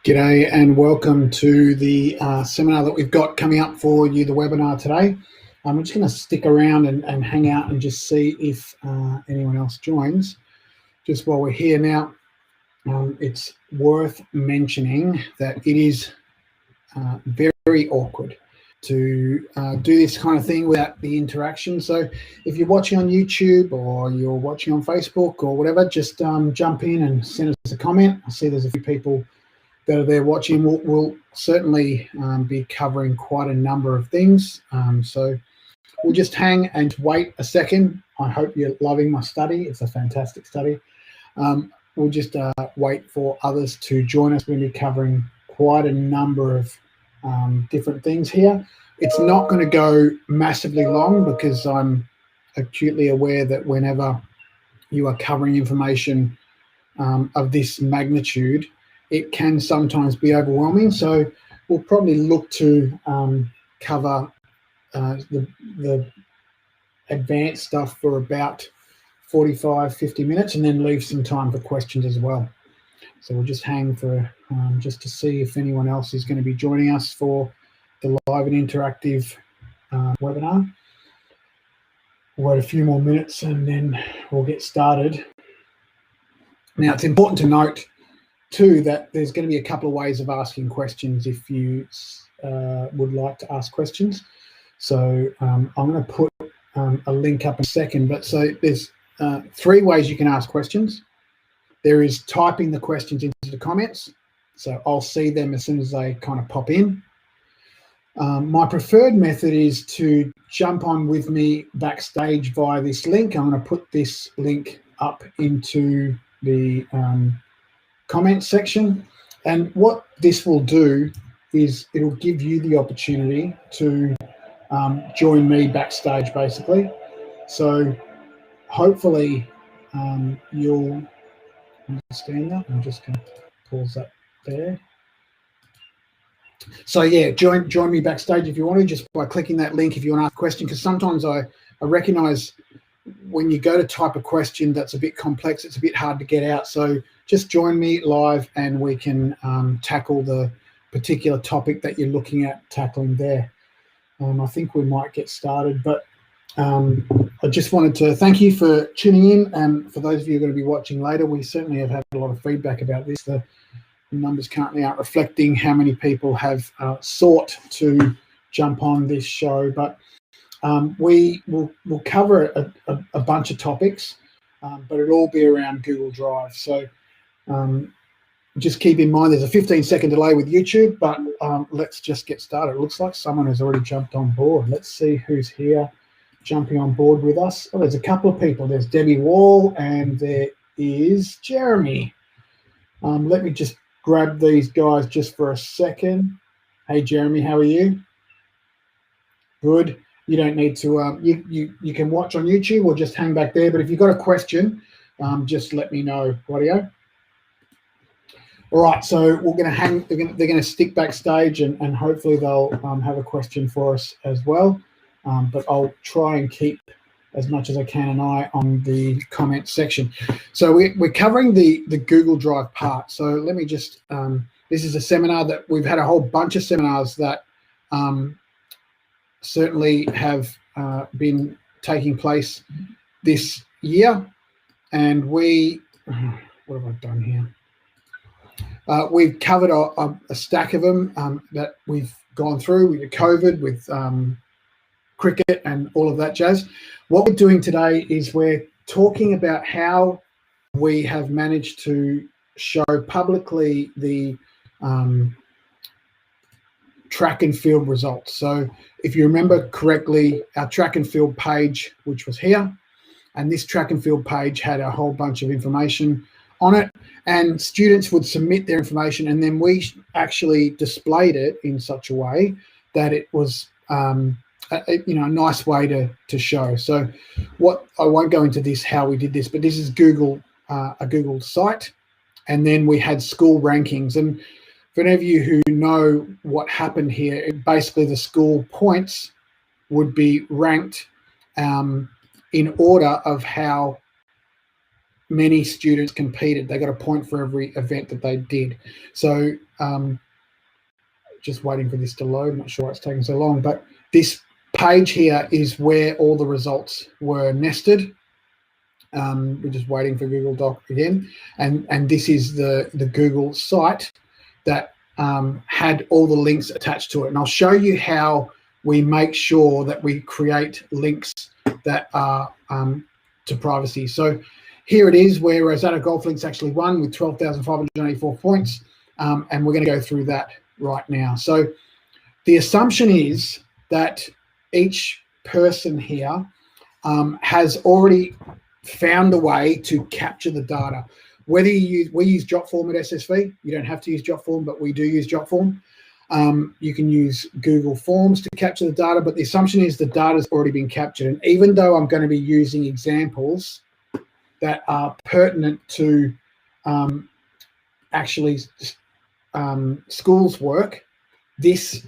G'day and welcome to the seminar that we've got coming up for you, the webinar today. I'm just going to stick around and hang out and just see if anyone else joins. Just while we're here now, it's worth mentioning that it is very awkward to do this kind of thing without the interaction. So if you're watching on YouTube or you're watching on Facebook or whatever, just jump in and send us a comment. I see there's a few people that are there watching. We'll certainly be covering quite a number of things. So we'll just hang and wait a second. I hope you're loving my study. It's a fantastic study. We'll just wait for others to join us. We're going to be covering quite a number of different things here. It's not going to go massively long because I'm acutely aware that whenever you are covering information of this magnitude, it can sometimes be overwhelming. So we'll probably look to cover the advanced stuff for about 45, 50 minutes and then leave some time for questions as well. So we'll just hang for just to see if anyone else is going to be joining us for the live and interactive webinar. We'll wait a few more minutes and then we'll get started. Now, it's important to note too that there's going to be a couple of ways of asking questions if you would like to ask questions. So I'm going to put a link up in a second, but so there's 3 ways you can ask questions. There is typing the questions into the comments, so I'll see them as soon as they kind of pop in. My preferred method is to jump on with me backstage via this link. I'm going to put this link up into the comment section, and what this will do is it'll give you the opportunity to join me backstage basically. So hopefully you'll understand that. I'm just going to pause that there. So yeah, join me backstage if you want to, just by clicking that link if you want to ask a question, because sometimes I recognize when you go to type a question that's a bit complex, it's a bit hard to get out. So just join me live and we can tackle the particular topic that you're looking at tackling there. I think we might get started, but I just wanted to thank you for tuning in, and for those of you who are going to be watching later, we certainly have had a lot of feedback about this. The numbers currently aren't reflecting how many people have sought to jump on this show, but we'll cover a bunch of topics, but it'll all be around Google Drive. So just keep in mind there's a 15-second delay with YouTube, but let's just get started. It looks like someone has already jumped on board. Let's see who's here jumping on board with us. Oh, there's a couple of people. There's Debbie Wall and there is Jeremy. Let me just grab these guys just for a second. Hey, Jeremy, how are you? Good. You don't need to, you can watch on YouTube or just hang back there. But if you've got a question, just let me know. Rightio. All right, so we're going to hang. They're going to stick backstage, and hopefully they'll have a question for us as well. But I'll try and keep as much as I can an eye on the comment section. So we're covering the Google Drive part. So let me just. This is a seminar that we've had a whole bunch of seminars that certainly have been taking place this year, and we. What have I done here? We've covered a stack of them that we've gone through with COVID, with cricket and all of that jazz. What we're doing today is we're talking about how we have managed to show publicly the track and field results. So if you remember correctly, our track and field page, which was here, and this track and field page had a whole bunch of information on it, and students would submit their information, and then we actually displayed it in such a way that it was a nice way to show. So what I won't go into this how we did this, but this is Google, a Google site, and then we had school rankings. And for any of you who know what happened here, basically the school points would be ranked in order of how many students competed. They got a point for every event that they did. So just waiting for this to load. Not sure why it's taking so long, but this page here is where all the results were nested. We're just waiting for Google Doc again. And this is the Google site that had all the links attached to it. And I'll show you how we make sure that we create links that are to privacy. So here it is where Rosetta Golf Links actually won with 12,584 points. And we're going to go through that right now. So the assumption is that each person here has already found a way to capture the data. Whether we use Jotform at SSV, you don't have to use Jotform, but we do use Jotform. You can use Google Forms to capture the data, but the assumption is the data has already been captured. And even though I'm going to be using examples that are pertinent to actually schools work, this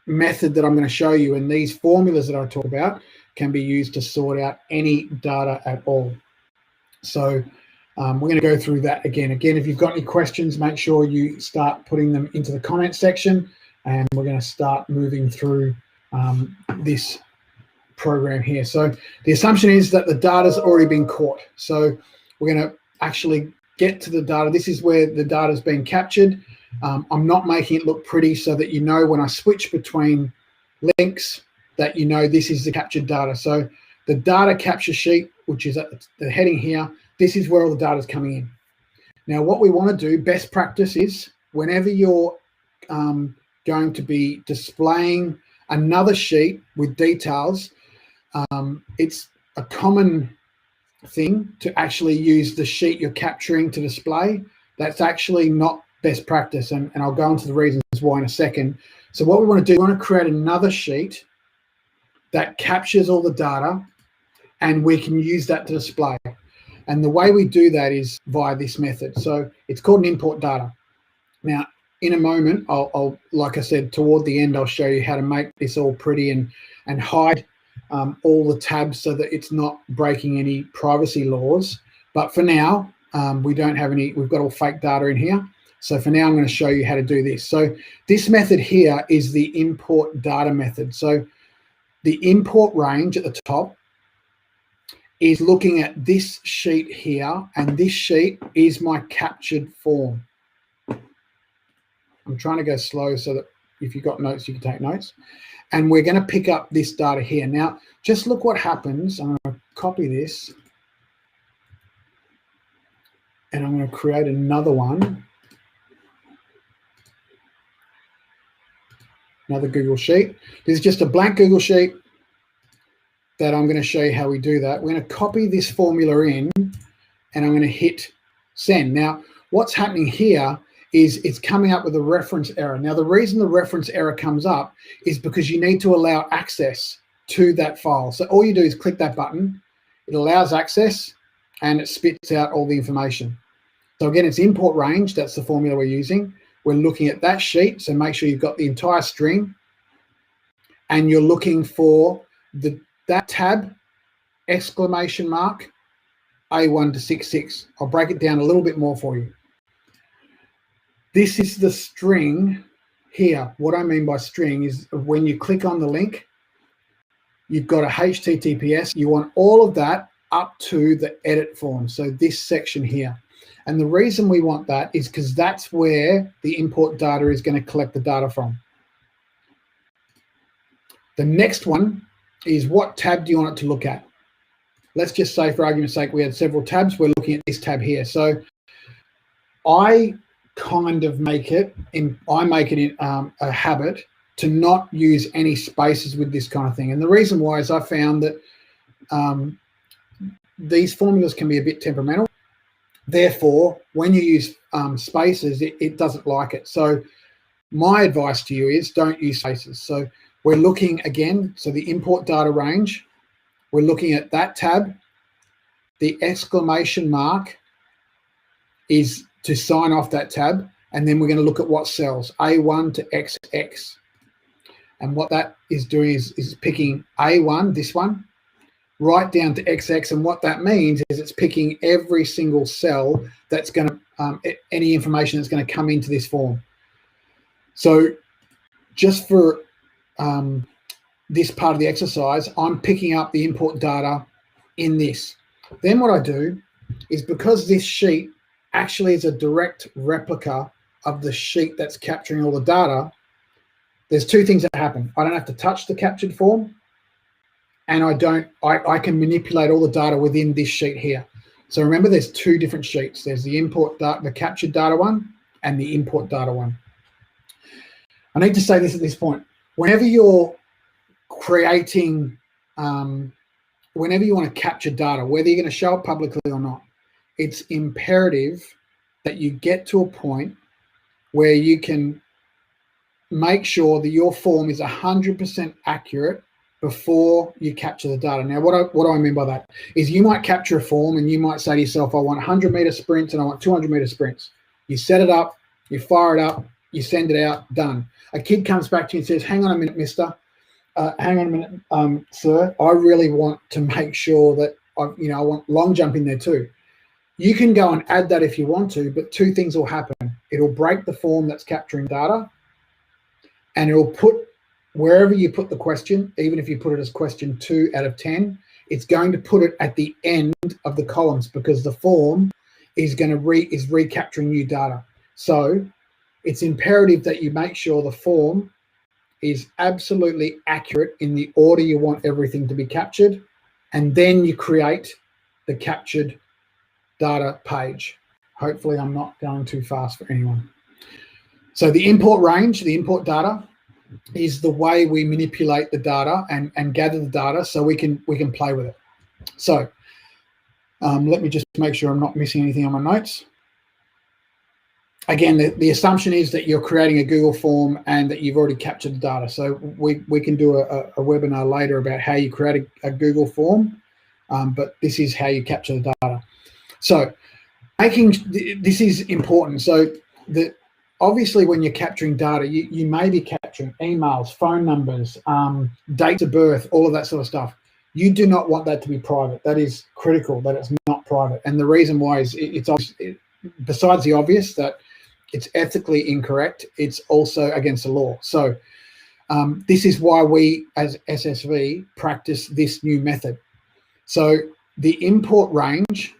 method that I'm going to show you and these formulas that I talk about can be used to sort out any data at all. So we're going to go through that again. Again, if you've got any questions, make sure you start putting them into the comment section, and we're going to start moving through this program here. So the assumption is that the data's already been caught. So we're going to actually get to the data. This is where the data's been captured. I'm not making it look pretty so that you know when I switch between links that you know this is the captured data. So the data capture sheet, which is at the heading here, this is where all the data is coming in. Now, what we want to do, best practice is whenever you're going to be displaying another sheet with details, it's a common thing to actually use the sheet you're capturing to display. That's actually not best practice, and I'll go into the reasons why in a second. So what we want to do, we want to create another sheet that captures all the data, and we can use that to display. And the way we do that is via this method. So it's called an import data. Now, in a moment, I'll like I said, toward the end, I'll show you how to make this all pretty and hide all the tabs so that it's not breaking any privacy laws. But for now, we don't have any, we've got all fake data in here. So for now, I'm going to show you how to do this. So this method here is the import data method. So the import range at the top is looking at this sheet here, and this sheet is my captured form. I'm trying to go slow so that if you've got notes, you can take notes. And we're going to pick up this data here. Now, just look what happens. I'm going to copy this, and I'm going to create another one. Another Google Sheet. This is just a blank Google Sheet that I'm going to show you how we do that. We're going to copy this formula in, and I'm going to hit send. Now, what's happening here is it's coming up with a reference error. Now, the reason the reference error comes up is because you need to allow access to that file. So all you do is click that button. It allows access, and it spits out all the information. So again, it's import range. That's the formula we're using. We're looking at that sheet, so make sure you've got the entire string, and you're looking for that tab, exclamation mark, A1 to 66. I'll break it down a little bit more for you. This is the string here. What I mean by string is when you click on the link, you've got a HTTPS. You want all of that up to the edit form, so this section here. And the reason we want that is because that's where the import data is going to collect the data from. The next one is what tab do you want it to look at? Let's just say, for argument's sake, we had several tabs. We're looking at this tab here. So I kind of make it a habit to not use any spaces with this kind of thing. And the reason why is I found that these formulas can be a bit temperamental. Therefore, when you use spaces, it doesn't like it. So my advice to you is don't use spaces. So we're looking again, so the import data range, we're looking at that tab. The exclamation mark is to sign off that tab. And then we're going to look at what cells, A1 to XX. And what that is doing is picking A1, this one, right down to XX. And what that means is it's picking every single cell that's going to, any information that's going to come into this form. So just for this part of the exercise, I'm picking up the import data in this. Then what I do is, because this sheet actually is a direct replica of the sheet that's capturing all the data, there's two things that happen. I don't have to touch the captured form, and I can manipulate all the data within this sheet here. So remember, there's two different sheets. There's the import data, the captured data one, and the import data one. I need to say this at this point. Whenever you're creating, whenever you want to capture data, whether you're going to show it publicly or not, it's imperative that you get to a point where you can make sure that your form is 100% accurate before you capture the data. Now, what do I mean by that is, you might capture a form and you might say to yourself, I want 100-meter sprints and I want 200-meter sprints. You set it up, you fire it up, you send it out, done. A kid comes back to you and says, hang on a minute, mister. Hang on a minute, sir. I really want to make sure that I want long jump in there too. You can go and add that if you want to, but two things will happen. It'll break the form that's capturing data, and it'll put, wherever you put the question, even if you put it as question 2 out of 10, it's going to put it at the end of the columns, because the form is going to is recapturing new data. So it's imperative that you make sure the form is absolutely accurate in the order you want everything to be captured, and then you create the captured data page. Hopefully I'm not going too fast for anyone. So the import range, the import data, is the way we manipulate the data and gather the data so we can play with it. So let me just make sure I'm not missing anything on my notes. Again, the assumption is that you're creating a Google form and that you've already captured the data. So we can do a webinar later about how you create a Google form, but this is how you capture the data. So this is important. So obviously when you're capturing data, you may be capturing emails, phone numbers, dates of birth, all of that sort of stuff. You do not want that to be private. That is critical, that it's not private. And the reason why is besides the obvious that it's ethically incorrect, it's also against the law. So this is why we as SSV practice this new method. So the import range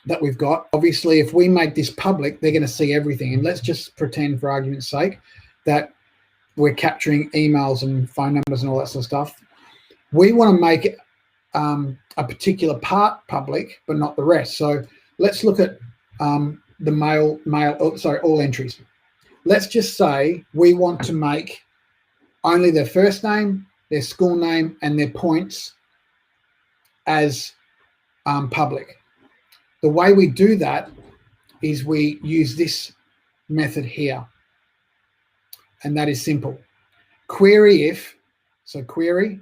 that we've got, obviously if we make this public, they're going to see everything. And let's just pretend, for argument's sake, that we're capturing emails and phone numbers and all that sort of stuff. We want to make a particular part public, but not the rest. So let's look at all entries. Let's just say we want to make only their first name, their school name, and their points as public. The way we do that is we use this method here, and that is simple. Query if, so query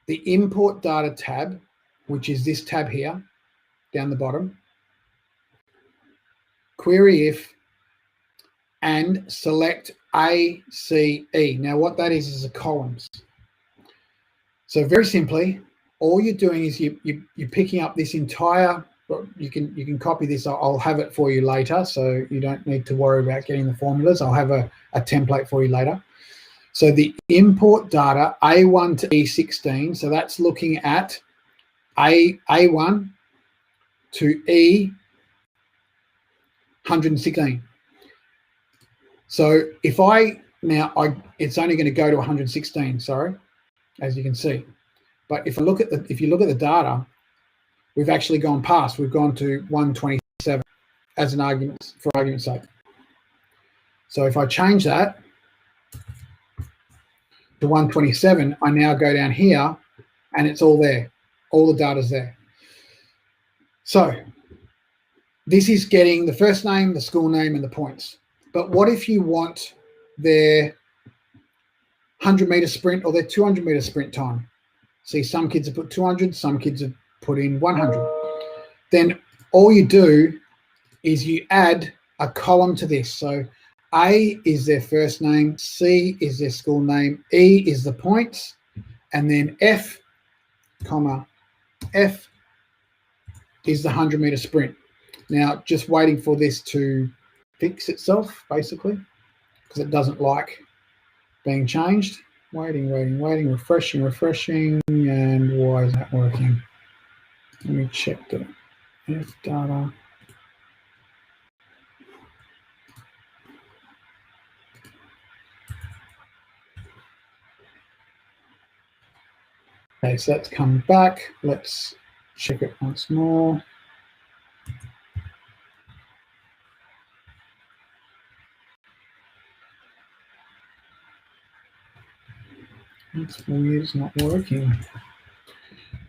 the import data tab, which is this tab here down the bottom. Query if and select A, C, E. Now what that is a columns. So very simply, all you're doing is you're picking up this entire, you can copy this. I'll have it for you later, so you don't need to worry about getting the formulas. I'll have a template for you later. So the import data A1 to E16, so that's looking at A1 to E116. So if it's only going to go to 116, sorry, as you can see. But if you look at the data, we've actually gone past. We've gone to 127 as an argument, for argument's sake. So if I change that to 127, I now go down here and it's all there. All the data's there. So this is getting the first name, the school name, and the points. But what if you want their 100-meter sprint or their 200-meter sprint time? See, some kids have put 200, some kids have put in 100. Then all you do is you add a column to this. So A is their first name, C is their school name, E is the points, and then F, comma, F is the 100-meter sprint. Now, just waiting for this to fix itself, basically, because it doesn't like being changed. Waiting, refreshing, and why is that working? Let me check the F data. Okay, so that's come back. Let's check it once more. That's weird, it's not working.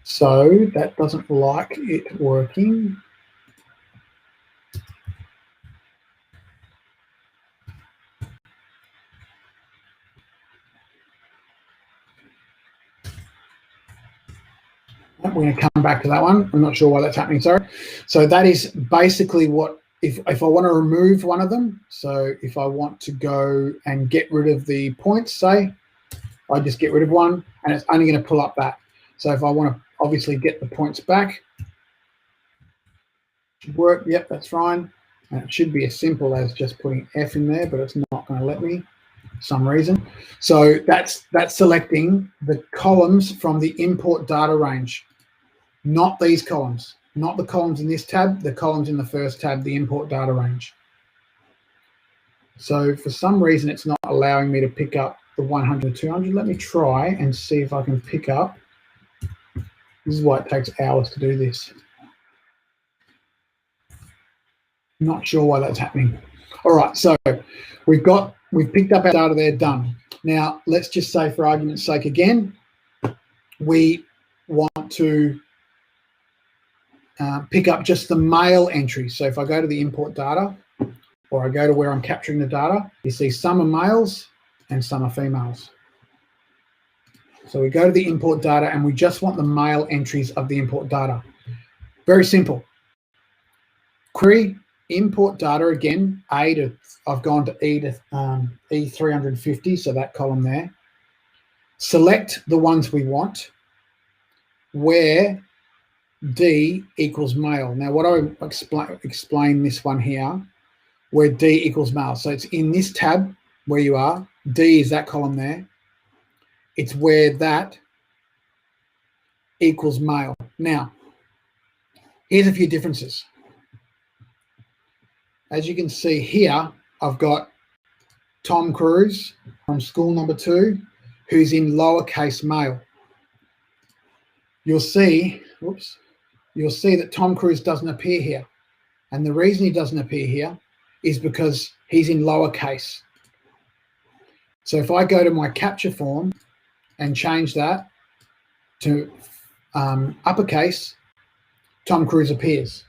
So that doesn't like it working. We're going to come back to that one. I'm not sure why that's happening, sorry. So that is basically what, if I want to remove one of them, so if I want to go and get rid of the points, say, I just get rid of one, and it's only going to pull up that. So if I want to obviously get the points back, should work, yep, that's fine. And it should be as simple as just putting F in there, but it's not going to let me for some reason. So that's selecting the columns from the import data range, not these columns, not the columns in this tab, the columns in the first tab, the import data range. So for some reason, it's not allowing me to pick up the 100, 200. Let me try and see if I can pick up. This is why it takes hours to do this. Not sure why that's happening. All right, so we've picked up our data there, done. Now, let's just say for argument's sake again, we want to pick up just the male entry. So if I go to the import data, or I go to where I'm capturing the data, you see some are males and some are females. So we go to the import data and we just want the male entries of the import data. Very simple. Query import data again, I've gone to E350, so that column there. Select the ones we want where D equals male. Now what I explain this one here, where D equals male. So it's in this tab where you are. D is that column there. It's where that equals male. Now, here's a few differences. As you can see here, I've got Tom Cruise from school number 2, who's in lowercase male. You'll see that Tom Cruise doesn't appear here. And the reason he doesn't appear here is because he's in lowercase. So if I go to my capture form and change that to uppercase, Tom Cruise appears.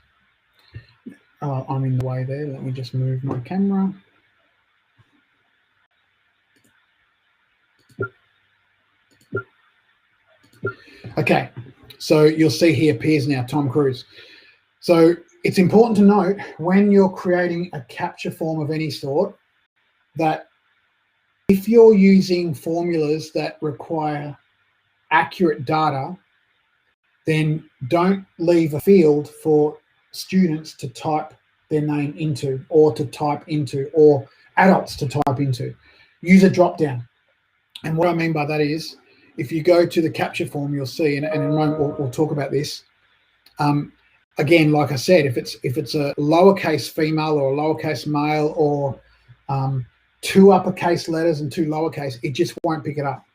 I'm in the way there. Let me just move my camera. Okay, so you'll see he appears now, Tom Cruise. So it's important to note when you're creating a capture form of any sort that if you're using formulas that require accurate data, then don't leave a field for students to type their name into, or to type into, or adults to type into. Use a drop down. And what I mean by that is, if you go to the capture form, you'll see, and in a moment we'll talk about this. Again, like I said, if it's a lowercase female or a lowercase male, or 2 uppercase letters and 2 lowercase, it just won't pick it up.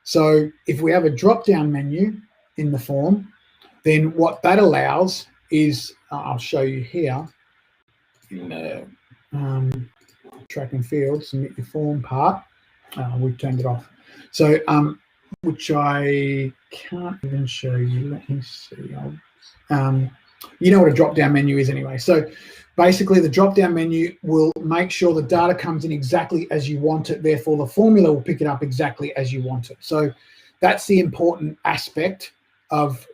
So if we have a drop down menu in the form, then what that allows is, I'll show you here in the track and field, submit your form part. We've turned it off. So, which I can't even show you. Let me see. You know what a drop-down menu is anyway. So basically the drop-down menu will make sure the data comes in exactly as you want it. Therefore, the formula will pick it up exactly as you want it. So that's the important aspect of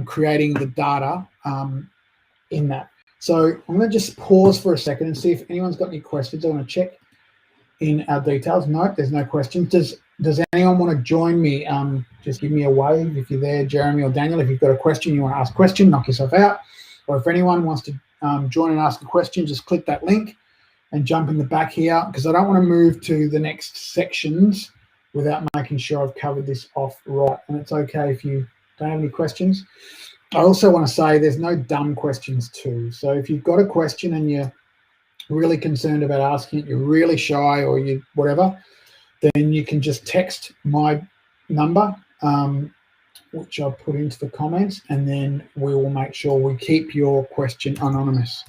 creating the data in that. So I'm going to just pause for a second and see if anyone's got any questions. I want to check in our details. No, there's no questions. Does does anyone want to join me? Just give me a wave if you're there, Jeremy or Daniel. If you've got a question, you want to ask a question, knock yourself out. Or if anyone wants to join and ask a question, just click that link and jump in the back here, because I don't want to move to the next sections without making sure I've covered this off right. And it's okay if you don't have any questions. I also want to say there's no dumb questions too. So if you've got a question and you're really concerned about asking it, you're really shy or you whatever, then you can just text my number, which I'll put into the comments, and then we will make sure we keep your question anonymous.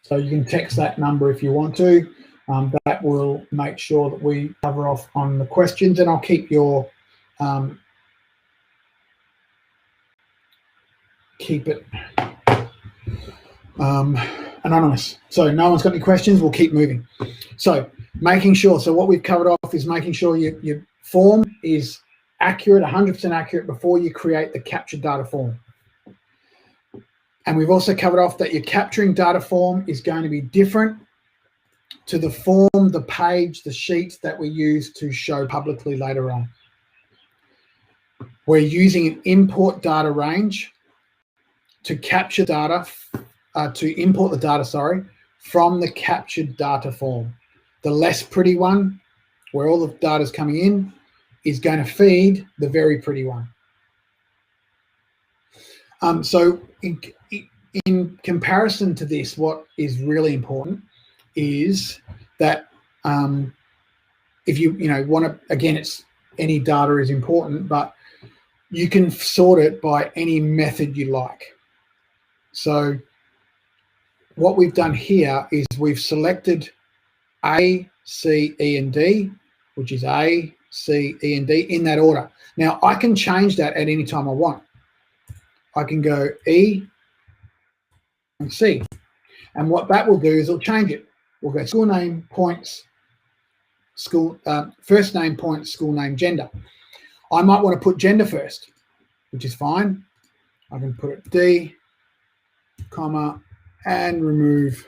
So you can text that number if you want to. That will make sure that we cover off on the questions, and I'll keep your keep it anonymous. So no one's got any questions, we'll keep moving. So making sure, so what we've covered off is making sure your form is accurate, 100% accurate before you create the captured data form. And we've also covered off that your capturing data form is going to be different to the form, the page, the sheets that we use to show publicly later on. We're using an import data range to capture data, to import the data, sorry, from the captured data form. The less pretty one, where all the data is coming in, is going to feed the very pretty one. So in comparison to this, what is really important is that if you want to, again, it's any data is important, but you can sort it by any method you like. So what we've done here is we've selected A, C, E, and D, which is A, C, E, and D in that order. Now I can change that at any time I want. I can go E and C. And what that will do is it'll change it. We'll go school name, points, school, first name, points, school name, gender. I might want to put gender first, which is fine. I can put it D, comma, and remove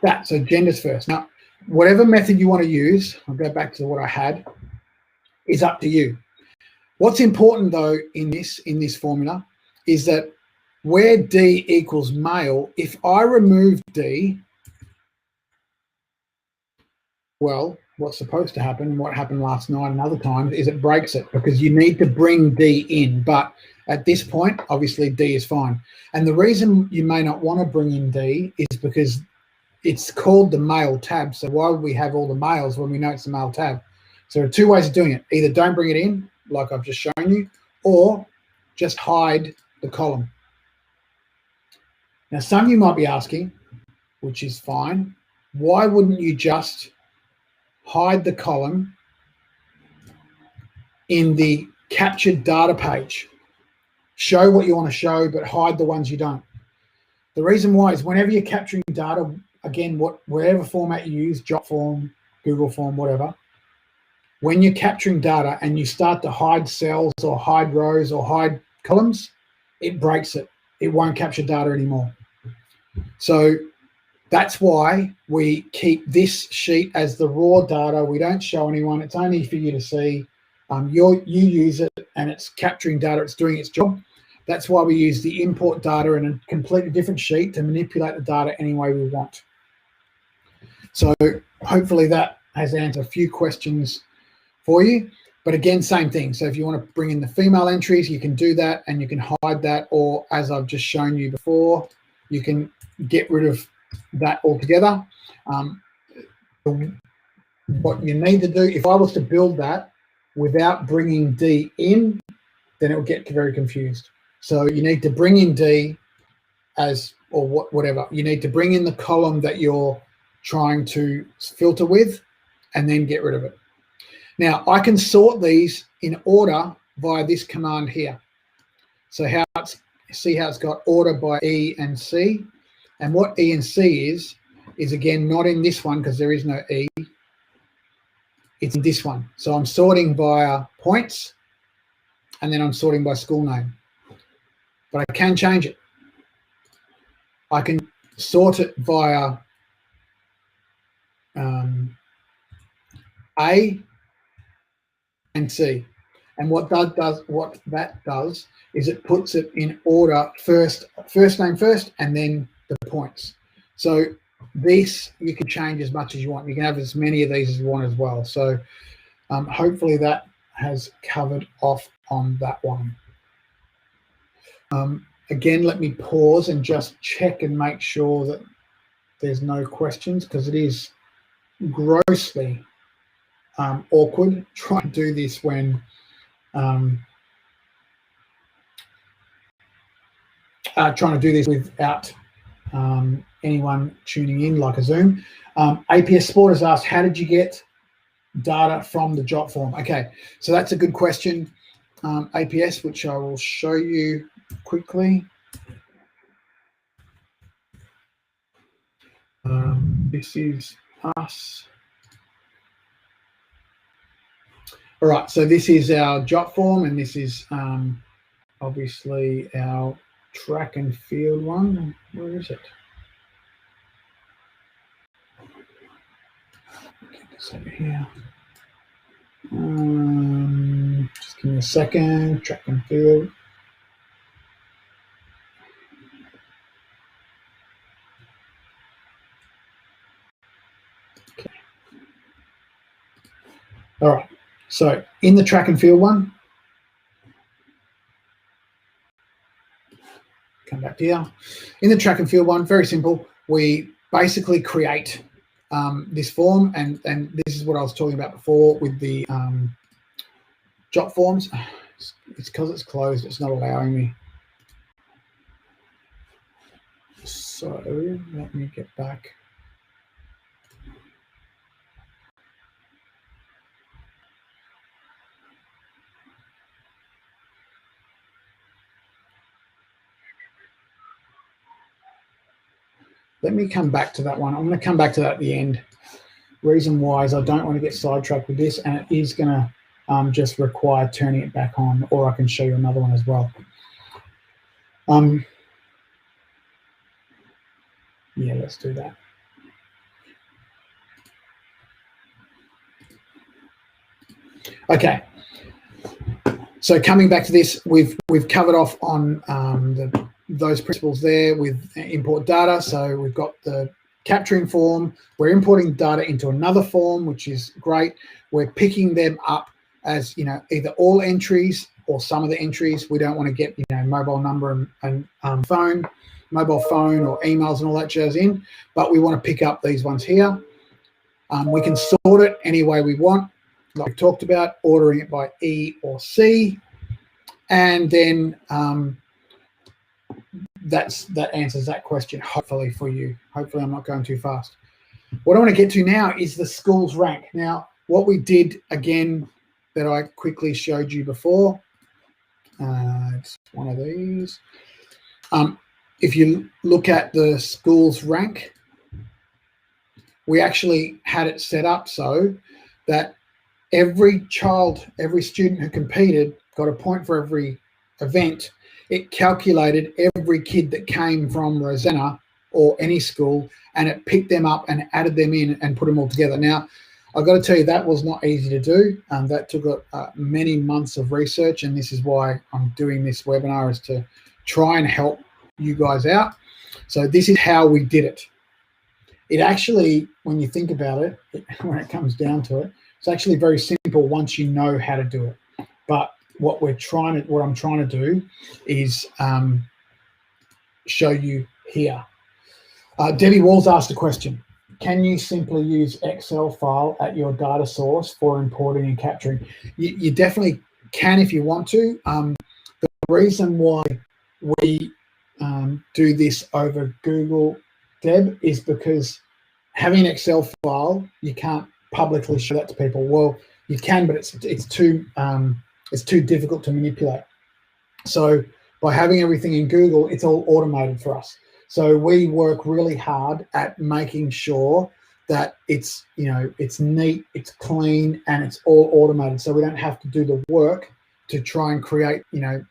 that. So gender's first. Now, whatever method you want to use, I'll go back to what I had, is up to you. What's important though in this formula is that where D equals male, if I remove D, well, what's supposed to happen, and what happened last night and other times, is it breaks it, because you need to bring D in. But at this point, obviously D is fine. And the reason you may not want to bring in D is because it's called the male tab. So why would we have all the males when we know it's the male tab? So there are two ways of doing it. Either don't bring it in, like I've just shown you, or just hide the column. Now, some of you might be asking, which is fine, why wouldn't you just hide the column in the captured data page? Show what you want to show, but hide the ones you don't. The reason why is whenever you're capturing data, again, whatever format you use, Jotform, Google Form, whatever, when you're capturing data and you start to hide cells or hide rows or hide columns, it breaks it. It won't capture data anymore. So that's why we keep this sheet as the raw data. We don't show anyone. It's only for you to see. You use it and it's capturing data. It's doing its job. That's why we use the import data in a completely different sheet to manipulate the data any way we want. So hopefully that has answered a few questions for you. But again, same thing. So if you want to bring in the female entries, you can do that and you can hide that. Or as I've just shown you before, you can get rid of that altogether. What you need to do, if I was to build that without bringing D in, then it will get very confused. So you need to bring in D as, or whatever. You need to bring in the column that you're trying to filter with and then get rid of it. Now, I can sort these in order via this command here. So see how it's got order by E and C. And what E and C is again not in this one because there is no E. It's in this one. So I'm sorting via points and then I'm sorting by school name. But I can change it. I can sort it via A and C. And what that does is it puts it in order, first name first, and then the points. So this you can change as much as you want. You can have as many of these as you want as well. So hopefully that has covered off on that one. Again, let me pause and just check and make sure that there's no questions, because it is grossly awkward trying to do this when trying to do this without anyone tuning in, like a Zoom. APS Sport has asked, how did you get data from the Jotform? Okay, so that's a good question, APS, which I will show you quickly. This is us. All right, so this is our Jotform, and this is obviously our track and field one. Where is it? Get this over here. Just give me a second. Track and field. Okay. All right. So in the track and field one, come back here. In the track and field one, very simple. We basically create this form, and this is what I was talking about before with the Jotforms. It's because it's closed, it's not allowing me. So let me get back. Let me come back to that one. I'm going to come back to that at the end. Reason why is I don't want to get sidetracked with this, and it is going to just require turning it back on, or I can show you another one as well. Yeah, let's do that. Okay. So coming back to this, we've covered off on those principles there with import data. So we've got the capturing form. We're importing data into another form, which is great. We're picking them up as, you know, either all entries or some of the entries. We don't want to get, you know, mobile number and mobile phone or emails and all that jazz in, but we want to pick up these ones here. We can sort it any way we want, like we talked about, ordering it by E or C, and then that answers that question, hopefully, for you. Hopefully I'm not going too fast. What I want to get to now is the schools rank. Now, what we did, again, that I quickly showed you before, it's one of these. If you look at the schools rank, we actually had it set up so that every child, every student who competed got a point for every event. It calculated every kid that came from Rosanna or any school, and it picked them up and added them in and put them all together. Now, I've got to tell you, that was not easy to do. That took many months of research, and this is why I'm doing this webinar, is to try and help you guys out. So this is how we did it. It actually, when you think about it, when it comes down to it, it's actually very simple once you know how to do it. But what I'm trying to do is show you here. Debbie Walls asked a question. Can you simply use Excel file at your data source for importing and capturing? You definitely can if you want to. The reason why we do this over Google, Deb, is because having an Excel file, you can't publicly show that to people. Well, you can, but it's too difficult to manipulate. So by having everything in Google, it's all automated for us. So we work really hard at making sure that it's, you know, it's neat, it's clean, and it's all automated. So we don't have to do the work to try and create, you know,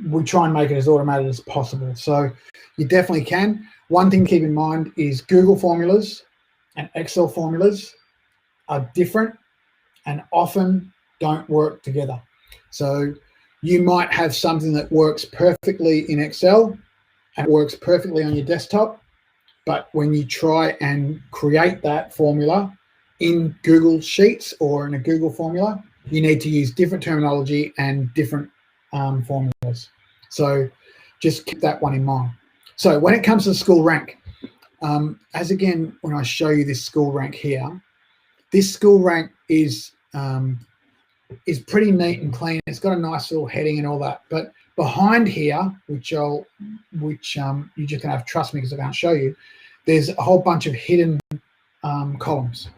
we try and make it as automated as possible. So you definitely can. One thing to keep in mind is Google formulas and Excel formulas are different and often don't work together. So you might have something that works perfectly in Excel and works perfectly on your desktop, but when you try and create that formula in Google Sheets or in a Google formula, you need to use different terminology and different formulas. So just keep that one in mind. So when it comes to the school rank, as again, when I show you this school rank here, this school rank is pretty neat and clean. It's got a nice little heading and all that. But behind here, which you're just gonna have to trust me because I can't show you, there's a whole bunch of hidden columns.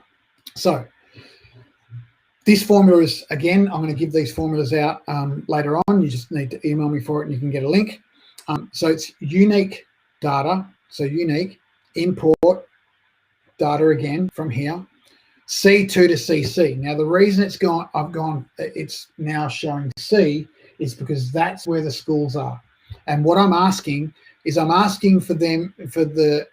So this formula is, again, I'm going to give these formulas out later on. You just need to email me for it and you can get a link. So it's unique data, so unique, import data again from here, C2 to CC. Now the reason it's now showing C is because that's where the schools are. And what I'm asking is I'm asking for the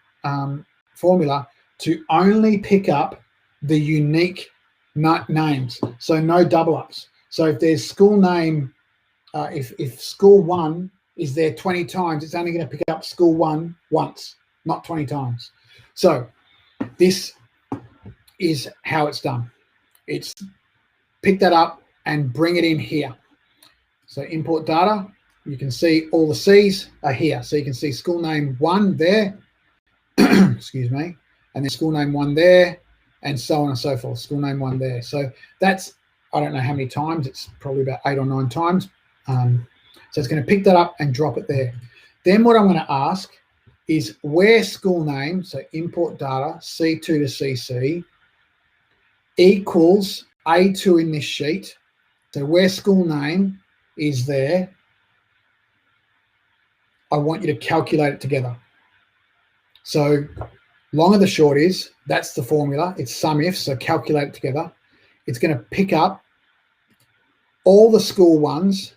formula to only pick up the unique names, so no double ups. So if there's school name, if school 1 is there 20 times, it's only going to pick up school 1 once, not 20 times. So this is how it's done. It's pick that up and bring it in here. So import data, you can see all the C's are here. So you can see school name 1 there, excuse me, and then school name 1 there, and so on and so forth, school name 1 there. So that's, I don't know how many times, it's probably about 8 or 9 times. So it's going to pick that up and drop it there. Then what I'm going to ask is where school name, so import data, C2 to CC, equals A2 in this sheet. So where school name is there, I want you to calculate it together. So long of the short is, that's the formula. It's sum if, so calculate it together. It's going to pick up all the school ones,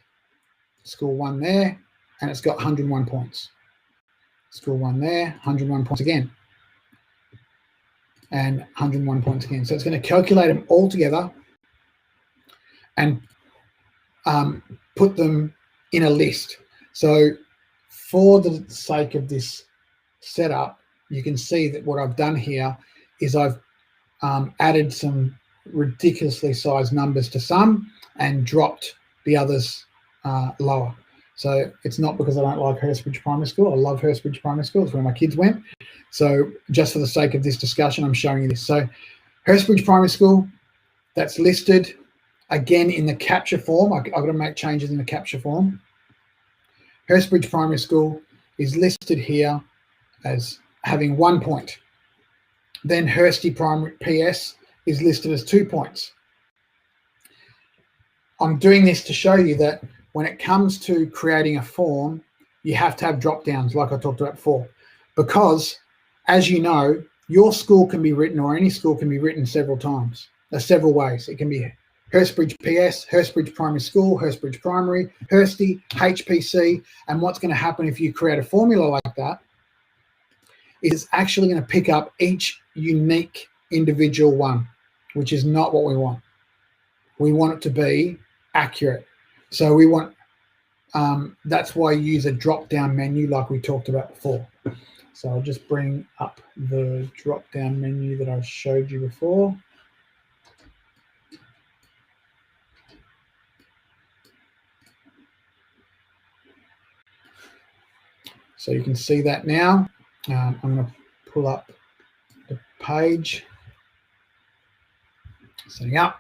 school 1 there, and it's got 101 points. School 1 there, 101 points again, and 101 points again. So it's going to calculate them all together and put them in a list. So for the sake of this setup, you can see that what I've done here is I've added some ridiculously sized numbers to some and dropped the others lower. So it's not because I don't like Hurstbridge Primary School. I love Hurstbridge Primary School. It's where my kids went. So just for the sake of this discussion, I'm showing you this. So Hurstbridge Primary School, that's listed again in the capture form. I've got to make changes in the capture form. Hurstbridge Primary School is listed here as having 1 point. Then Hursty Primary PS is listed as 2 points. I'm doing this to show you that when it comes to creating a form, you have to have drop downs like I talked about before, because as you know, your school can be written, or any school can be written several times, several ways. It can be Hurstbridge PS, Hurstbridge Primary School, Hurstbridge Primary, Hursty, HPC, and what's going to happen if you create a formula like that is it's actually going to pick up each unique individual one, which is not what we want. We want it to be accurate. So we want, that's why you use a drop-down menu like we talked about before. So I'll just bring up the drop-down menu that I showed you before. So you can see that now. I'm going to pull up the page. Setting up.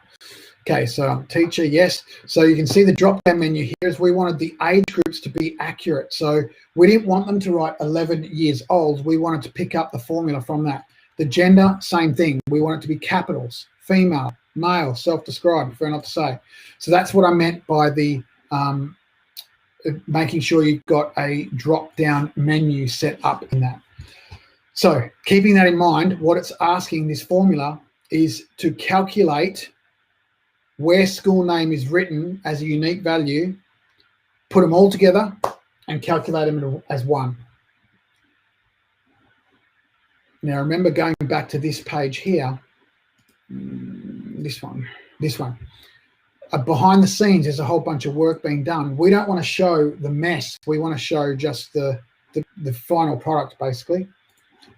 Okay, so teacher, yes. So you can see the drop-down menu here is we wanted the age groups to be accurate. So we didn't want them to write 11 years old. We wanted to pick up the formula from that. The gender, same thing. We want it to be capitals, female, male, self-described, prefer not to say. So that's what I meant by the making sure you've got a drop-down menu set up in that. So keeping that in mind, what it's asking this formula is to calculate where school name is written as a unique value put them all together and calculate them as one. Now remember, going back to this page here, this one. Behind the scenes, there's a whole bunch of work being done. We don't want to show the mess. We want to show just the final product, basically.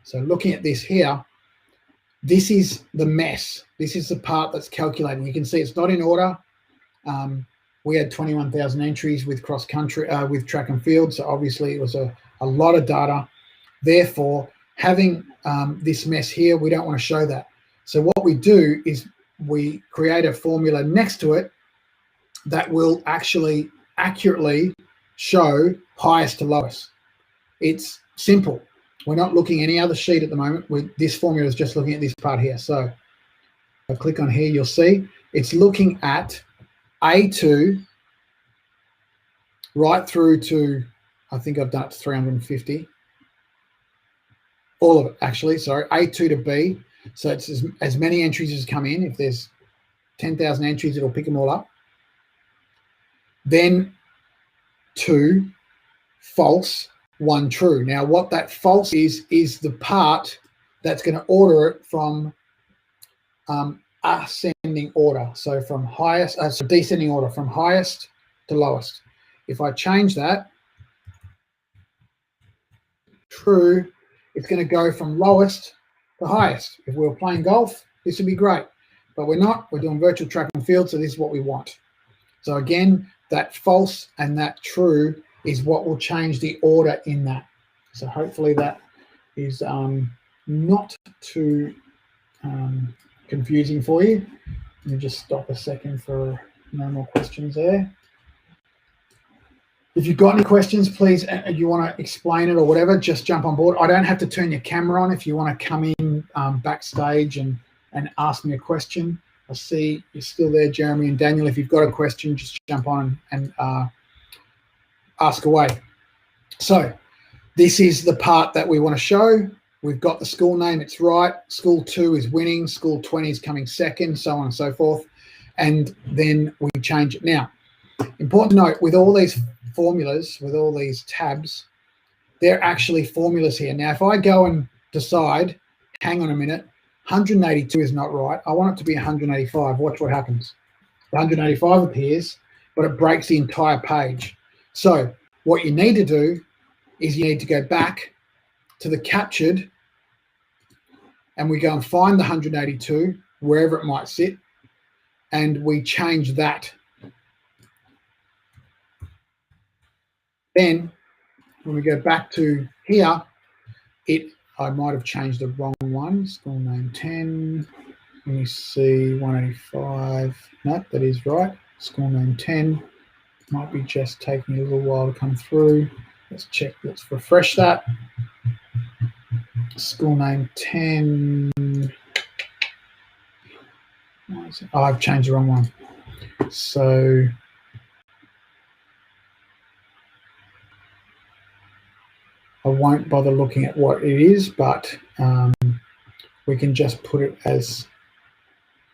So looking at this here, this is the mess. This is the part that's calculating. You can see it's not in order. We had 21,000 entries with cross-country, with track and field, so obviously it was a lot of data. Therefore, having this mess here, we don't want to show that. So what we do is we create a formula next to it that will actually accurately show highest to lowest. It's simple. We're not looking at any other sheet at the moment. This formula is just looking at this part here. So if I click on here, you'll see it's looking at A2 right through to, I think I've done it to 350. All of it, actually, sorry, A2 to B. So it's as many entries as come in. If there's 10,000 entries, it'll pick them all up. Then 2 false, 1 true. Now, what that false is the part that's going to order it from ascending order. So from highest, descending order, from highest to lowest. If I change that, true, it's going to go from lowest to highest. If we were playing golf, this would be great, but we're not. We're doing virtual track and field, so this is what we want. So again, that false and that true is what will change the order in that. So hopefully that is not too confusing for you. Let me just stop a second for no more questions there. If you've got any questions, please, you want to explain it or whatever, just jump on board. I don't have to turn your camera on if you want to come in backstage and ask me a question. I see you're still there, Jeremy and Daniel. If you've got a question, just jump on and ask away. So this is the part that we want to show. We've got the school name, it's right. School 2 is winning, school 20 is coming second, so on and so forth. And then we change it. Now, important to note, with all these formulas, with all these tabs, they're actually formulas here. Now, if I go and decide, hang on a minute, 182 is not right, I want it to be 185, watch what happens. 185 appears, but it breaks the entire page. So what you need to do is you need to go back to the captured, and we go and find the 182, wherever it might sit, and we change that. Then when we go back to here, I might have changed the wrong one. School name 10. Let me see, 185. No, that is right. School name 10. Might be just taking a little while to come through. Let's check. Let's refresh that. School name 10. Oh, I've changed the wrong one. So I won't bother looking at what it is, but we can just put it as,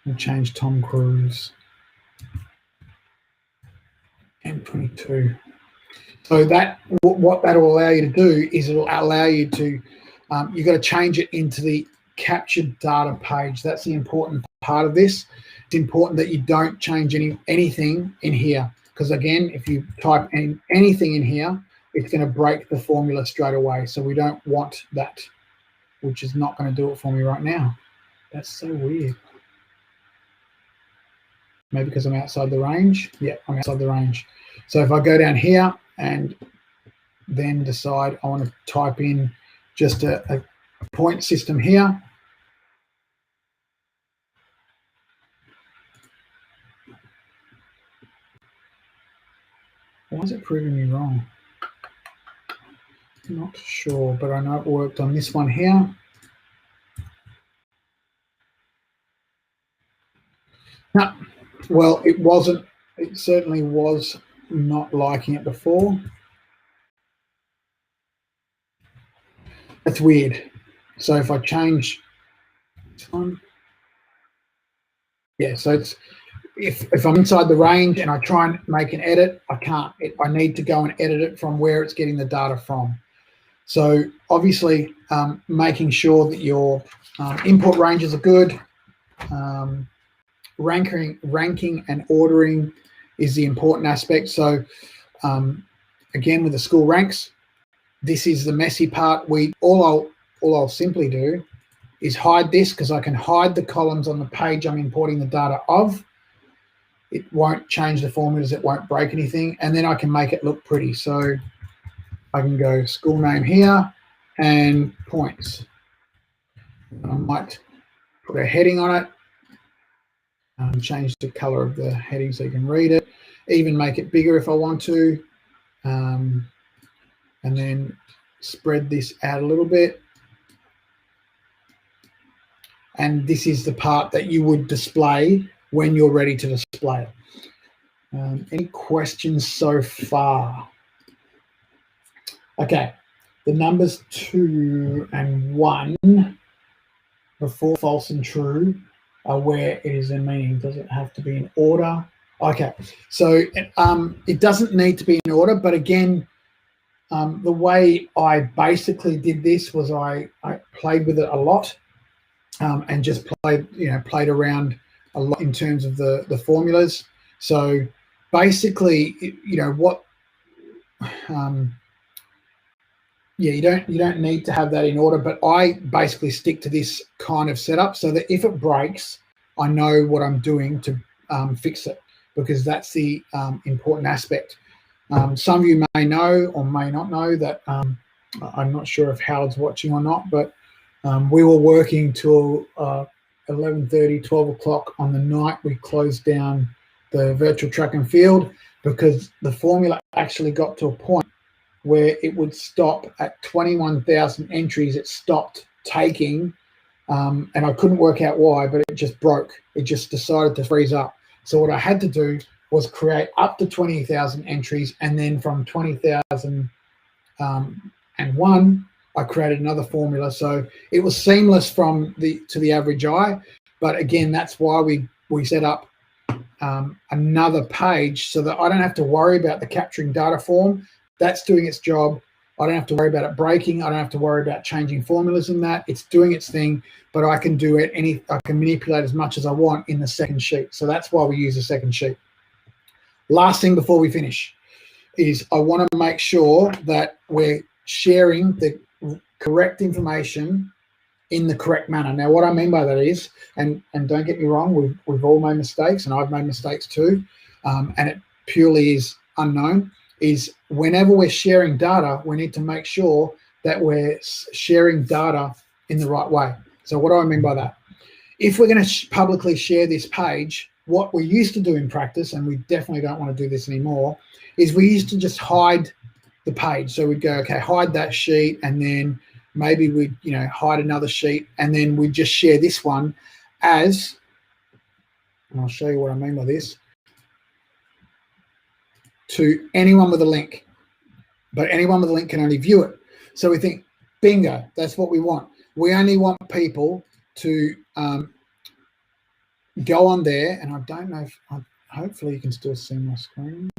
we'll change Tom Cruise. M22. So that, what that will allow you to do is it will allow you to, you've got to change it into the captured data page. That's the important part of this. It's important that you don't change anything in here, because again, if you type anything in here, it's going to break the formula straight away. So we don't want that, which is not going to do it for me right now. That's so weird. Maybe because I'm outside the range. Yeah, I'm outside the range. So if I go down here and then decide I want to type in just a point system here, why is it proving me wrong? Not sure, but I know it worked on this one here. No, well, it wasn't. It certainly was not liking it before. That's weird. So if I change this one, yeah, so it's if I'm inside the range and I try and make an edit, I can't. I need to go and edit it from where it's getting the data from. So obviously, making sure that your import ranges are good. Ranking and ordering is the important aspect. So again, with the school ranks, this is the messy part. All I'll simply do is hide this, because I can hide the columns on the page I'm importing the data of. It won't change the formulas, it won't break anything, and then I can make it look pretty. So I can go school name here and points. I might put a heading on it, change the color of the heading so you can read it, even make it bigger if I want to, and then spread this out a little bit. And this is the part that you would display when you're ready to display it. Any questions so far? Okay, the numbers 2 and 1 before false and true are where it is in meaning. Does it have to be in order? Okay, so it doesn't need to be in order, but again, the way I basically did this was I played with it a lot, and just played around a lot in terms of the formulas. So basically, you don't need to have that in order, but I basically stick to this kind of setup so that if it breaks, I know what I'm doing to fix it, because that's the important aspect. Some of you may know or may not know that I'm not sure if Howard's watching or not, but we were working till 11:30, 12 o'clock on the night we closed down the virtual track and field, because the formula actually got to a point where it would stop at 21,000 entries. It stopped taking, and I couldn't work out why, but it just broke. It just decided to freeze up. So what I had to do was create up to 20,000 entries, and then from 20,000 and one, I created another formula. So it was seamless to the average eye. But again, that's why we set up another page so that I don't have to worry about the capturing data form. That's doing its job. I don't have to worry about it breaking. I don't have to worry about changing formulas in that. It's doing its thing, but I can do it. I can manipulate as much as I want in the second sheet. So that's why we use the second sheet. Last thing before we finish is I want to make sure that we're sharing the correct information in the correct manner. Now, what I mean by that is, and don't get me wrong, we've all made mistakes, and I've made mistakes too, and it purely is unknown, is whenever we're sharing data, we need to make sure that we're sharing data in the right way. So what do I mean by that? If we're going to publicly share this page, what we used to do in practice, and we definitely don't want to do this anymore, is we used to just hide the page. So we'd go, okay, hide that sheet, and then maybe we'd hide another sheet, and then we'd just share this one as, and I'll show you what I mean by this, to anyone with a link. But anyone with a link can only view it. So we think, bingo, that's what we want. We only want people to go on there, and I don't know if, hopefully you can still see my screen.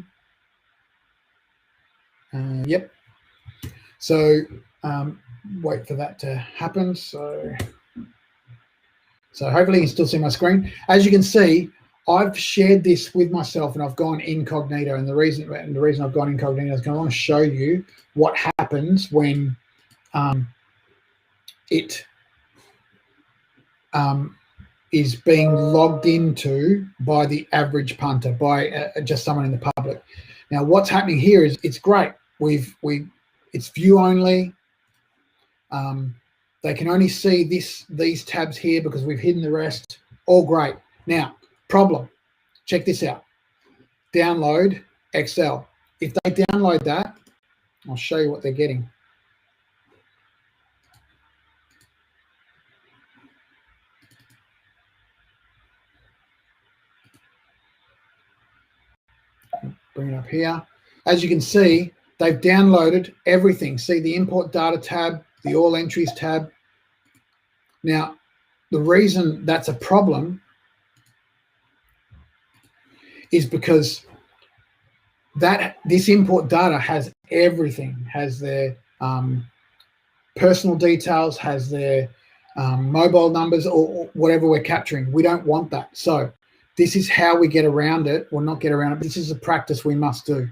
Yep. So wait for that to happen. So hopefully you can still see my screen. As you can see, I've shared this with myself, and I've gone incognito. And the reason I've gone incognito is because I want to show you what happens when it is being logged into by the average punter, by just someone in the public. Now, what's happening here is it's great. It's view only. They can only see these tabs here because we've hidden the rest. All great. Now, problem. Check this out. Download Excel. If they download that, I'll show you what they're getting. Bring it up here. As you can see, they've downloaded everything. See the import data tab, the all entries tab. Now, the reason that's a problem is because this import data has everything, has their personal details, has their mobile numbers, or whatever we're capturing. We don't want that. So this is how we get around it, or not get around it. This is a practice we must do.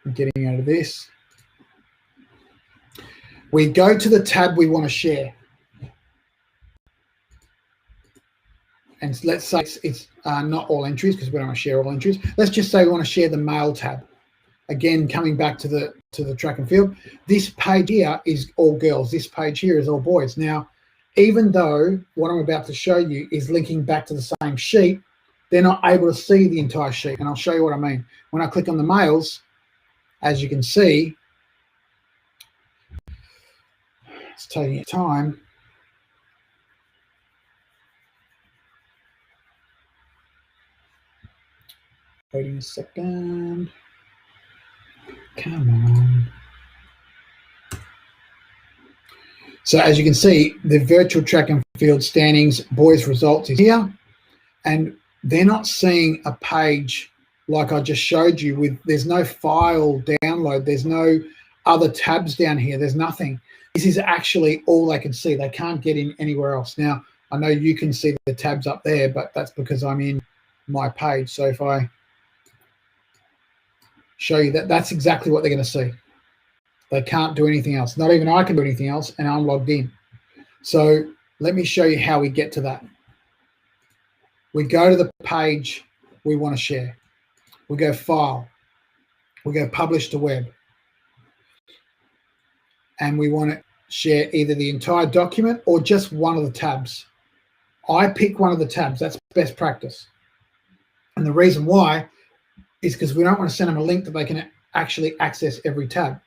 I'm getting out of this. We go to the tab we want to share. And let's say it's not all entries, because we don't want to share all entries. Let's just say we want to share the mail tab. Again, coming back to the track and field, this page here is all girls. This page here is all boys. Now, even though what I'm about to show you is linking back to the same sheet, they're not able to see the entire sheet. And I'll show you what I mean. When I click on the males, as you can see, it's taking its time. Waiting a second. Come on. So as you can see, the virtual track and field standings boys results is here, and they're not seeing a page like I just showed you with, there's no file download, there's no other tabs down here, there's nothing. This is actually all they can see. They can't get in anywhere else. Now, I know you can see the tabs up there, but that's because I'm in my page. So if I show you that, that's exactly what they're going to see. They can't do anything else. Not even I can do anything else, and I'm logged in. So let me show you how we get to that. We go to the page we want to share. We go File. We go Publish to Web. And we want to share either the entire document or just one of the tabs. I pick one of the tabs. That's best practice. And the reason why is because we don't want to send them a link that they can actually access every tab.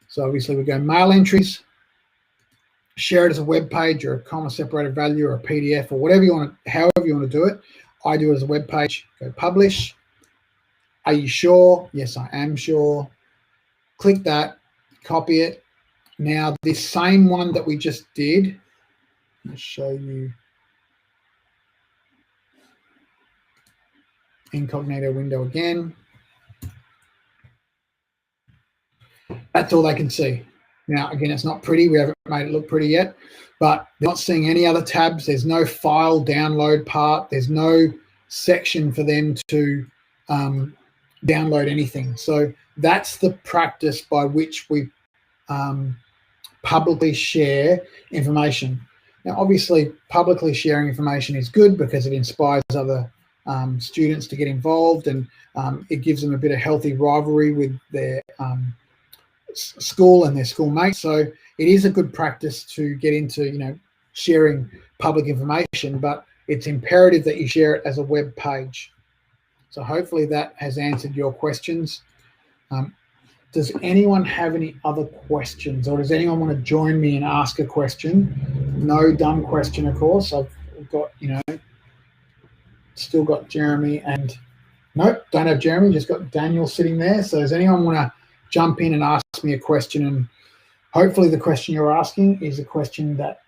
So obviously we go Mail Entries, share it as a web page or a comma separated value or a PDF or whatever you want to, however you want to do it. I do it as a web page. Go Publish. Are you sure? Yes, I am sure. Click that, copy it. Now this same one that we just did, I'll show you incognito window again. That's all they can see. Now, again, it's not pretty. We haven't made it look pretty yet, but they're not seeing any other tabs. There's no file download part. There's no section for them to download anything. So that's the practice by which we publicly share information. Now, obviously, publicly sharing information is good because it inspires other students to get involved, and it gives them a bit of healthy rivalry with their school and their schoolmates. So it is a good practice to get into, you know, sharing public information, but it's imperative that you share it as a web page. So hopefully that has answered your questions. Does anyone have any other questions, or does anyone want to join me and ask a question? No dumb question, of course. I've got, you know, still got Jeremy, and nope, don't have Jeremy, just got Daniel sitting there. So does anyone want to jump in and ask me a question? And hopefully the question you're asking is a question that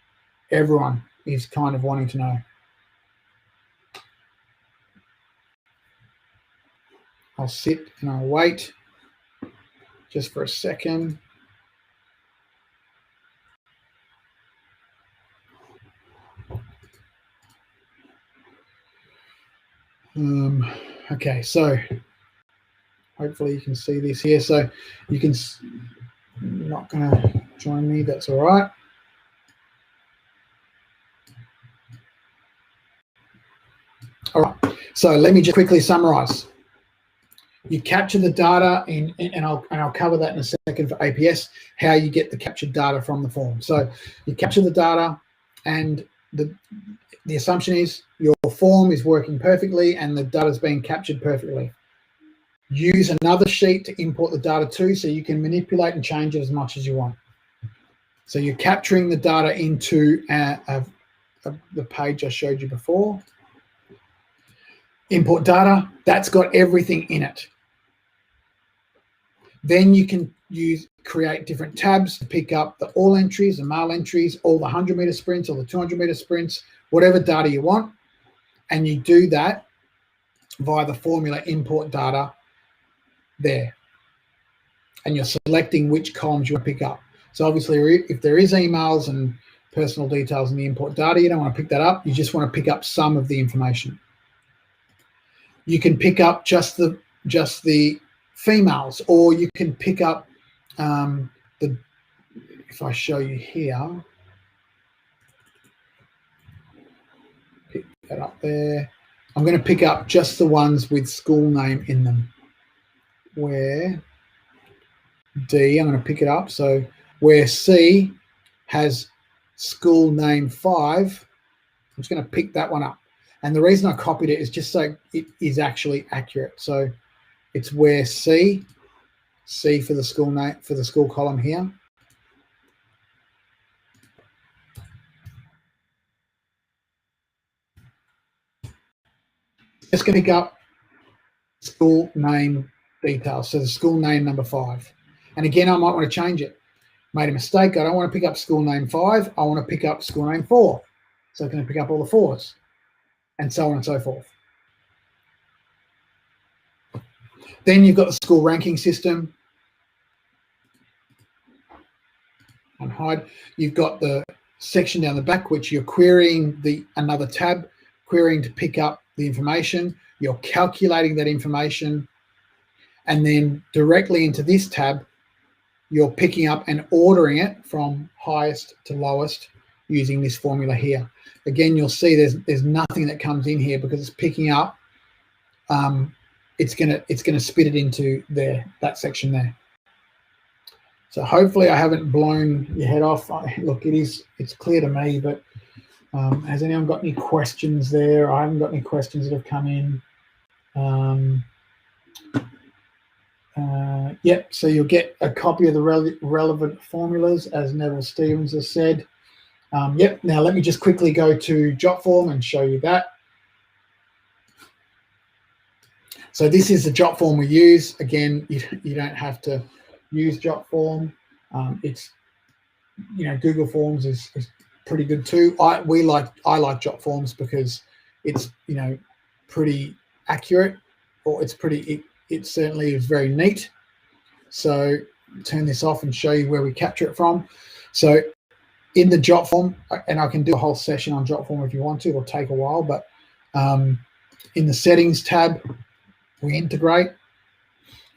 everyone is kind of wanting to know. I'll sit and I'll wait just for a second. Okay, so hopefully you can see this here. So you can, you're not going to join me, that's all right. All right, so let me just quickly summarize. You capture the data and I'll cover that in a second for APS, how you get the captured data from the form. So you capture the data, and the assumption is your form is working perfectly and the data is being captured perfectly. Use another sheet to import the data to, so you can manipulate and change it as much as you want. So you're capturing the data into the page I showed you before. Import data, that's got everything in it. Then you can create different tabs to pick up the all entries, the mail entries, all the 100-meter sprints, or the 200-meter sprints, whatever data you want. and you do that via the formula import data there. And you're selecting which columns you want to pick up. So obviously, if there is emails and personal details in the import data, you don't want to pick that up. You just want to pick up some of the information. You can pick up just the females, or you can pick up if I show you here, pick that up there. I'm going to pick up just the ones with school name in them. Where D, I'm going to pick it up. So where C has school name 5, I'm just going to pick that one up. And the reason I copied it is just so it is actually accurate. So it's where C for the school name, for the school column here. Just going to pick up school name details. So the school name number 5. And again, I might want to change it. Made a mistake. I don't want to pick up school name 5. I want to pick up school name 4. So I'm going to pick up all the 4s, and so on and so forth. Then you've got the school ranking system. And hide. You've got the section down the back, which you're querying another tab, querying to pick up the information. You're calculating that information, and then directly into this tab, you're picking up and ordering it from highest to lowest using this formula here. Again, you'll see there's nothing that comes in here because it's picking up. It's gonna spit it into there, that section there. So hopefully I haven't blown your head off. Look, it's clear to me, but has anyone got any questions there? I haven't got any questions that have come in. Yep, so you'll get a copy of the relevant formulas, as Neville Stevens has said. Yep, now let me just quickly go to Jotform and show you that. So this is the Jotform we use. Again, you don't have to use Jotform. It's, Google Forms is pretty good too. I like Jotforms because it's, pretty accurate, or it certainly is very neat. So turn this off and show you where we capture it from. So in the Jotform, and I can do a whole session on Jotform if you want to, it'll take a while, but in the settings tab, we integrate,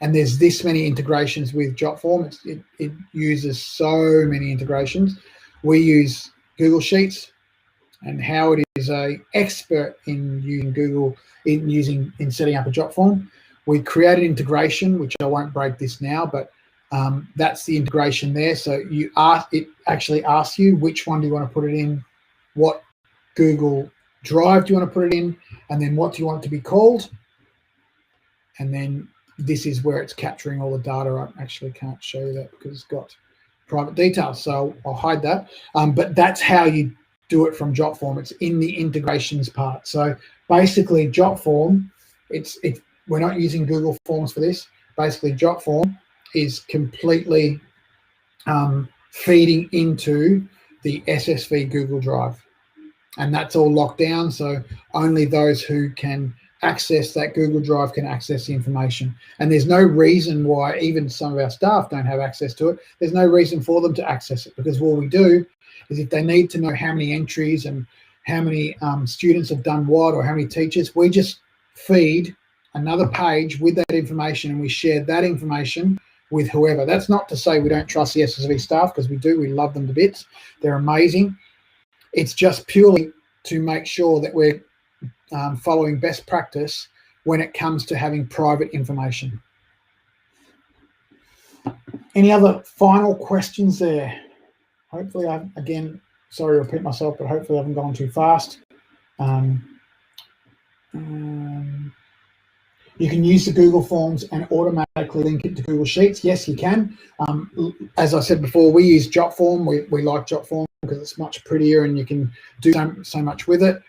and there's this many integrations with Jotform. It uses so many integrations. We use Google Sheets, and Howard is an expert in using Google, in setting up a Jotform. We created integration, which I won't break this now, but that's the integration there. So it actually asks you which one do you want to put it in, what Google Drive do you want to put it in, and then what do you want it to be called. And then this is where it's capturing all the data. I actually can't show you that because it's got private details, so I'll hide that. But that's how you do it from Jotform. It's in the integrations part. So basically, Jotform, we're not using Google Forms for this. Basically, Jotform is completely feeding into the SSV Google Drive, and that's all locked down. So only those who can access that Google Drive can access the information. And there's no reason why even some of our staff don't have access to it. There's no reason for them to access it, because what we do is if they need to know how many entries and how many students have done what, or how many teachers, we just feed another page with that information, and we share that information with whoever. That's not to say we don't trust the SSV staff, because we do. We love them to bits. They're amazing. It's just purely to make sure that we're following best practice when it comes to having private information. Any other final questions there? Hopefully, again, sorry to repeat myself, but hopefully I haven't gone too fast. You can use the Google Forms and automatically link it to Google Sheets. Yes, you can. As I said before, we use Jotform. We like Jotform because it's much prettier and you can do so much with it.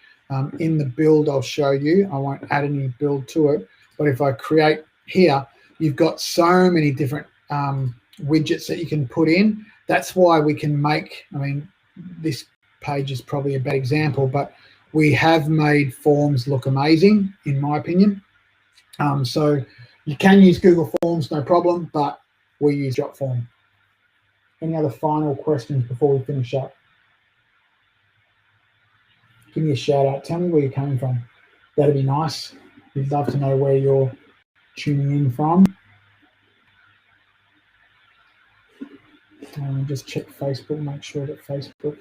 In the build, I'll show you. I won't add any build to it, but if I create here, you've got so many different widgets that you can put in. That's why we can make, this page is probably a bad example, but we have made forms look amazing, in my opinion. So you can use Google Forms, no problem, but we use Jotform. Any other final questions before we finish up? Give me a shout out. Tell me where you're coming from. That'd be nice. We'd love to know where you're tuning in from. Just check Facebook, make sure that Facebook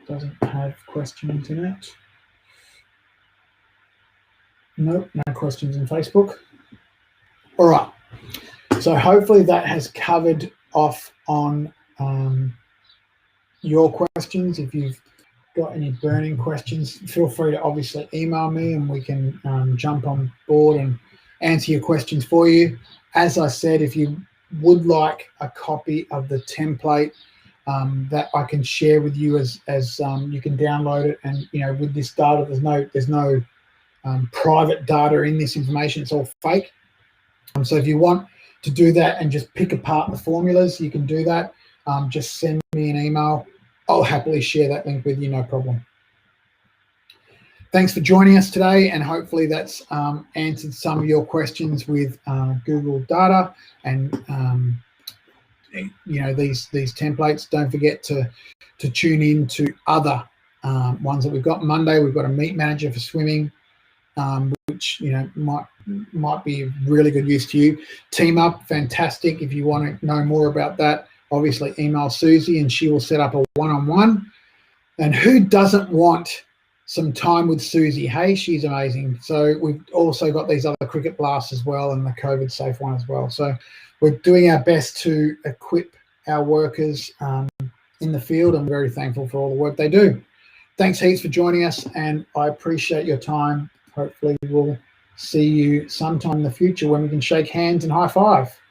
doesn't have questions in it. Nope, no questions in Facebook. All right. So hopefully that has covered off on your questions. If you've got any burning questions, feel free to obviously email me and we can jump on board and answer your questions for you. As I said, if you would like a copy of the template that I can share with you as you can download it, and with this data, there's no private data in this information. It's all fake. So if you want to do that and just pick apart the formulas, you can do that. Just send me an email. I'll happily share that link with you, no problem. Thanks for joining us today, and hopefully that's answered some of your questions with Google Data and these templates. Don't forget to tune in to other ones that we've got. Monday we've got a meet manager for swimming, which might be of really good use to you. Team Up, fantastic. If you want to know more about that, obviously email Susie and she will set up a one-on-one. And who doesn't want some time with Susie? Hey, she's amazing. So we've also got these other cricket blasts as well, and the COVID safe one as well. So we're doing our best to equip our workers in the field. I'm very thankful for all the work they do. Thanks heaps for joining us, and I appreciate your time. Hopefully we'll see you sometime in the future when we can shake hands and high five.